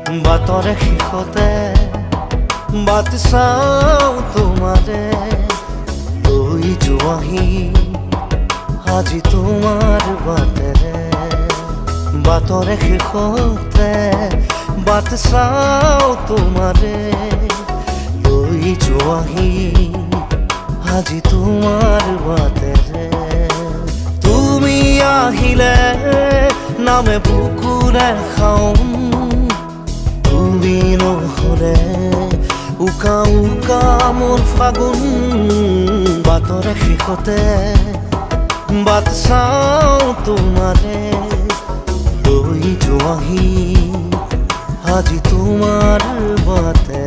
বাটৰে শেষতে but চাওঁ তোমাৰে লৈ যোৱাহি আজি তোমাৰ বাটেৰে। বাটৰে শেষতে বাট চাওঁ তোমাৰে লৈ যোৱাহি আজি তোমাৰ বাটেৰে। তুমি আহিলে নামে বুকুৰে খাওঁ, তুমি নহ'লে উকা উকা মোৰ ফাগুন। বাটৰে শেষতে বাট চাওঁ তোমাৰে লৈ যোৱাহি আজি তোমাৰ বাটে।